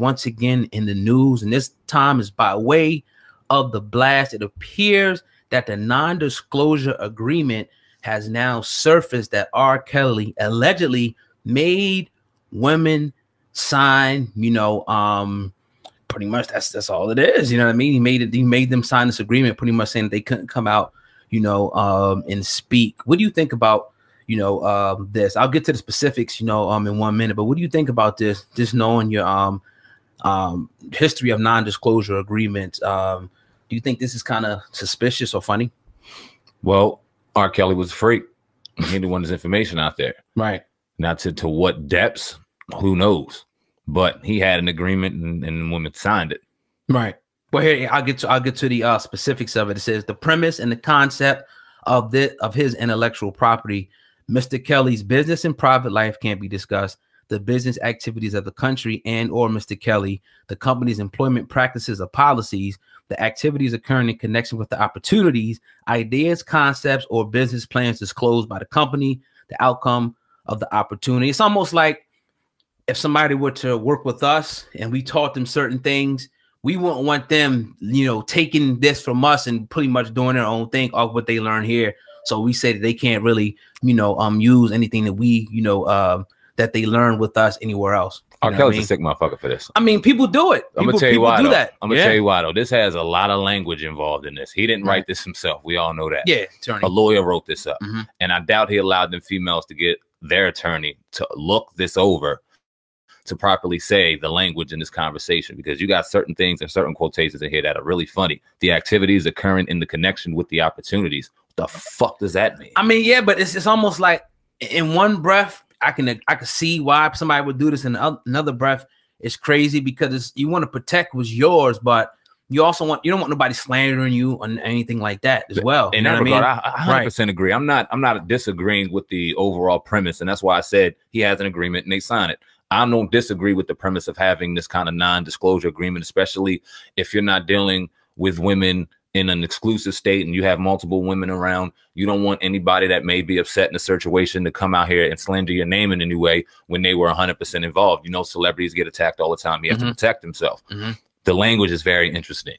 once again in the news, and this time is by way of the blast. It appears that the non-disclosure agreement has now surfaced that R. Kelly allegedly made women sign, pretty much that's all it is. You know what I mean? He made them sign this agreement, pretty much saying that they couldn't come out, and speak. What do you think about, this? I'll get to the specifics, in 1 minute, but what do you think about this? Just knowing your history of non-disclosure agreements, do you think this is kind of suspicious or funny? Well, R. Kelly was a freak. He didn't want his information out there. Right. Now to what depths, who knows? But he had an agreement, and women signed it. Right. Well, here I'll get to the specifics of it. It says the premise and the concept of his intellectual property. Mr. Kelly's business and private life can't be discussed. The business activities of the country and or Mr. Kelly, the company's employment practices or policies, the activities occurring in connection with the opportunities, ideas, concepts, or business plans disclosed by the company, the outcome of the opportunity. It's almost like if somebody were to work with us and we taught them certain things, we wouldn't want them, taking this from us and pretty much doing their own thing off what they learn here. So we say that they can't really, use anything that we, that they learn with us anywhere else. R. Kelly's a sick motherfucker for this. I mean, people do it. I'm gonna tell you why. I'm gonna tell you why though. This has a lot of language involved in this. He didn't write this himself. We all know that. Yeah, attorney. A lawyer wrote this up, and I doubt he allowed them females to get their attorney to look this over to properly say the language in this conversation, because you got certain things and certain quotations in here that are really funny. The activities occurring in the connection with the opportunities. What the fuck does that mean? I mean, yeah, but it's almost like in one breath, I can see why somebody would do this. In another breath, it's crazy because you want to protect what's yours, but you also you don't want nobody slandering you or anything like that as well. In that regard, I 100% agree. I'm not disagreeing with the overall premise, and that's why I said he has an agreement and they sign it. I don't disagree with the premise of having this kind of non-disclosure agreement, especially if you're not dealing with women in an exclusive state and you have multiple women around. You don't want anybody that may be upset in a situation to come out here and slander your name in any way when they were 100% involved. Celebrities get attacked all the time. He has to protect himself. The language is very interesting.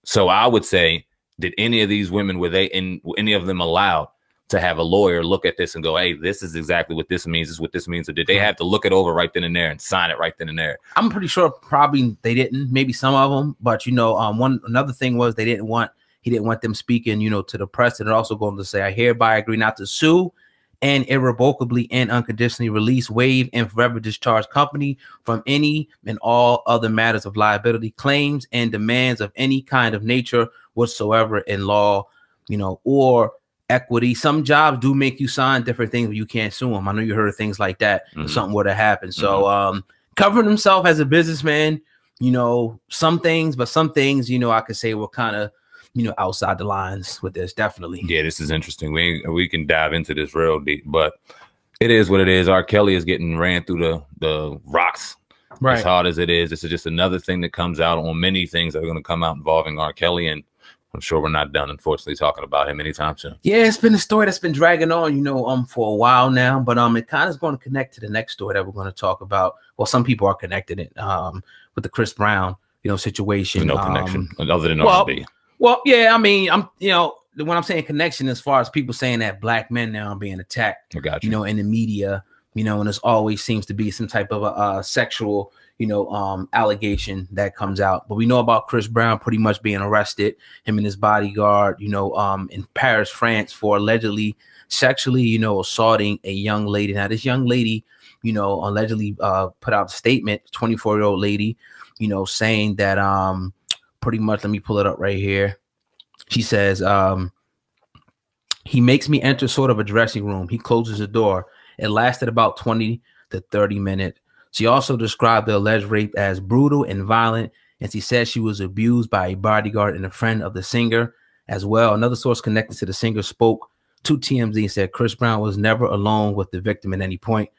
So I would say, did any of these women, were any of them allowed to have a lawyer look at this and go, hey, this is exactly what this means, this is what this means? Or did they have to look it over right then and there and sign it right then and there? I'm pretty sure probably they didn't, maybe some of them, but another thing was he didn't want them speaking, to the press. And also going to say, I hereby agree not to sue and irrevocably and unconditionally release, waive, and forever discharge company from any and all other matters of liability, claims, and demands of any kind of nature whatsoever in law, or equity. Some jobs do make you sign different things, but you can't sue them. I know you heard of things like that. If something were to happen. So covering himself as a businessman, some things, but some things, I could say were kind of, outside the lines with this. Definitely. Yeah, this is interesting. We can dive into this real deep, but it is what it is. R. Kelly is getting ran through the rocks as hard as it is. This is just another thing that comes out on many things that are going to come out involving R. Kelly, and I'm sure we're not done, unfortunately, talking about him anytime soon. Yeah, it's been a story that's been dragging on, for a while now, but it kind of is going to connect to the next story that we're going to talk about. Well, some people are connected it with the Chris Brown, situation. There's no connection other than R&B. Well, yeah, I mean, when I'm saying connection, as far as people saying that black men now are being attacked, in the media, and there's always seems to be some type of a sexual, allegation that comes out. But we know about Chris Brown pretty much being arrested, him and his bodyguard, in Paris, France, for allegedly sexually, assaulting a young lady. Now, this young lady, allegedly put out a statement, 24-year-old lady, saying that pretty much, let me pull it up right here. She says, he makes me enter sort of a dressing room. He closes the door. It lasted about 20 to 30 minutes. She also described the alleged rape as brutal and violent, and she said she was abused by a bodyguard and a friend of the singer as well. Another source connected to the singer spoke to TMZ and said Chris Brown was never alone with the victim at any point.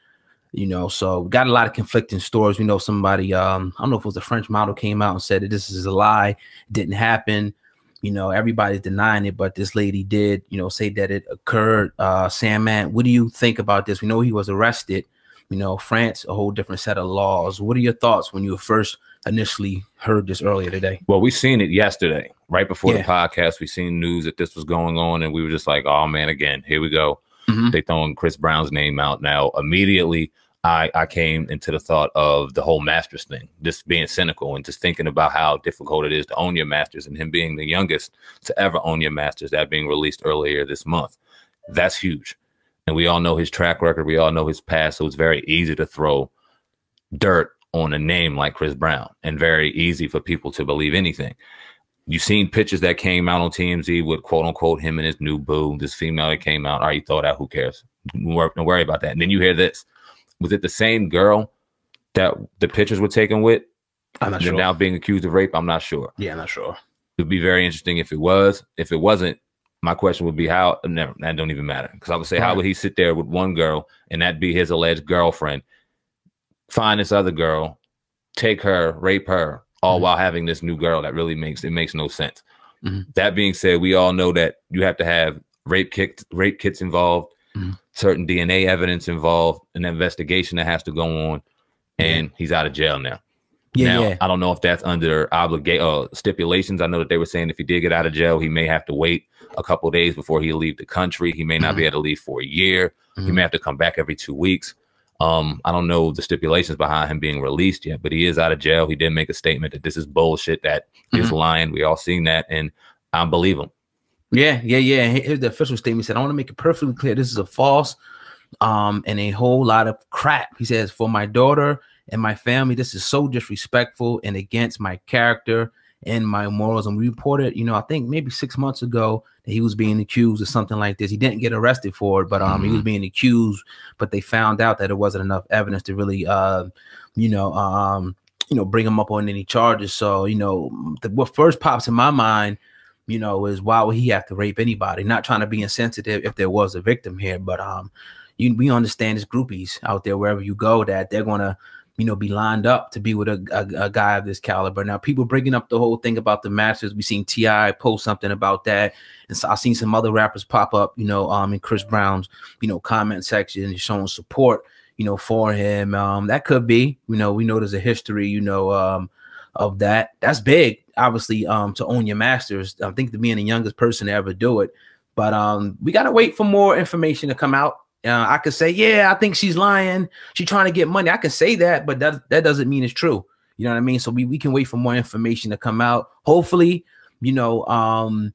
So we got a lot of conflicting stories. We know somebody, I don't know if it was a French model, came out and said that this is a lie, it didn't happen. Everybody's denying it, but this lady did, say that it occurred. Sandman, what do you think about this? We know he was arrested. France, a whole different set of laws. What are your thoughts when you first initially heard this earlier today. Well, we seen it yesterday, right before the podcast. We seen news that this was going on, and we were just like, oh man, again, here we go. They throwing Chris Brown's name out now. Immediately, I came into the thought of the whole masters thing, just being cynical and just thinking about how difficult it is to own your masters, and him being the youngest to ever own your masters, that being released earlier this month. That's huge. And we all know his track record. We all know his past. So it's very easy to throw dirt on a name like Chris Brown, and very easy for people to believe anything. You've seen pictures that came out on TMZ with quote unquote him and his new boo, this female that came out. All right, you throw that, who cares? Don't worry about that. And then you hear this. Was it the same girl that the pictures were taken with? I'm not sure. Now being accused of rape? I'm not sure. Yeah, I'm not sure. It would be very interesting if it was. If it wasn't, my question would be how, never, that don't even matter. Because I would say, how would he sit there with one girl and that be his alleged girlfriend, find this other girl, take her, rape her, all while having this new girl? That really makes no sense. That being said, we all know that you have to have rape kits involved, certain DNA evidence involved, an investigation that has to go on, and he's out of jail now. I don't know if that's under stipulations. I know that they were saying if he did get out of jail, he may have to wait a couple of days before he leave the country. He may not be able to leave for a year. He may have to come back every 2 weeks. I don't know the stipulations behind him being released yet, but he is out of jail. He did make a statement that this is bullshit, that he's lying. We all seen that, and I believe him. Yeah. Here's the official statement. He said, I want to make it perfectly clear. This is a false and a whole lot of crap. He says, for my daughter and my family, this is so disrespectful and against my character and my morals. And we reported, I think maybe 6 months ago that he was being accused of something like this. He didn't get arrested for it, but he was being accused, but they found out that there wasn't enough evidence to really, bring him up on any charges. So, what first pops in my mind, is why would he have to rape anybody? Not trying to be insensitive if there was a victim here, but we understand there's groupies out there wherever you go that they're going to, be lined up to be with a guy of this caliber. Now, people bringing up the whole thing about the masters. We seen T.I. post something about that, and so I've seen some other rappers pop up, in Chris Brown's, comment section, showing support, for him. That could be, we know there's a history, of that. That's big, obviously, to own your masters. I think to being the youngest person to ever do it, but we gotta wait for more information to come out. I could say, yeah, I think she's lying. She's trying to get money. I can say that, but that doesn't mean it's true. You know what I mean? So we can wait for more information to come out. Hopefully, nothing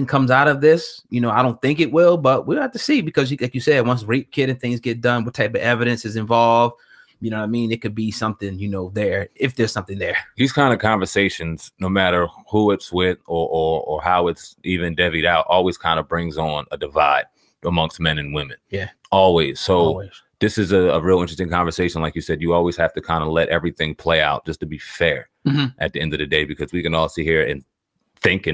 comes out of this. I don't think it will, but we'll have to see, because like you said, once rape kit and things get done, what type of evidence is involved? You know what I mean? It could be something, there, if there's something there. These kind of conversations, no matter who it's with or how it's even divvied out, always kind of brings on a divide amongst men and women. Yeah. Always. So this is a real interesting conversation. Like you said, you always have to kind of let everything play out just to be fair at the end of the day, because we can all sit here and think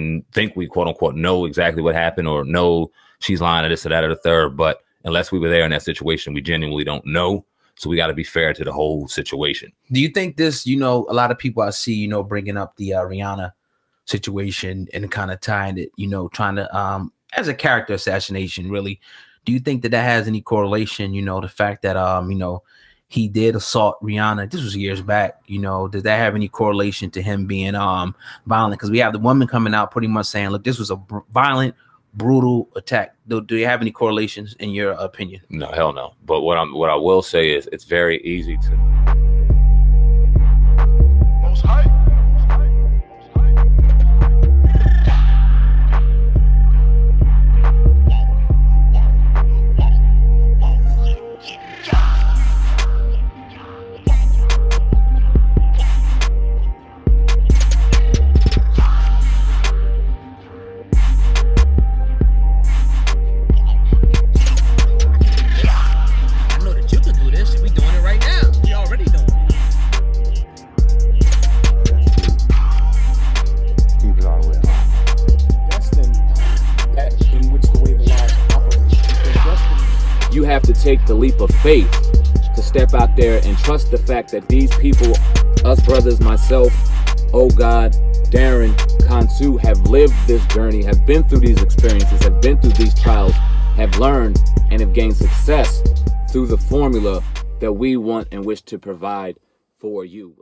we quote unquote know exactly what happened, or know she's lying or this or that or the third. But unless we were there in that situation, we genuinely don't know. So we got to be fair to the whole situation. Do you think this, a lot of people I see, bringing up the Rihanna situation and kind of tying it, trying to, as a character assassination, really, do you think that has any correlation, the fact that, he did assault Rihanna? This was years back, does that have any correlation to him being violent? Because we have the woman coming out pretty much saying, look, this was a violent, brutal attack. Do you have any correlations in your opinion? No, hell no. But what I will say is it's very easy to take the leap of faith to step out there and trust the fact that these people, us brothers, myself, oh God, Darren, Kansu, have lived this journey, have been through these experiences, have been through these trials, have learned and have gained success through the formula that we want and wish to provide for you.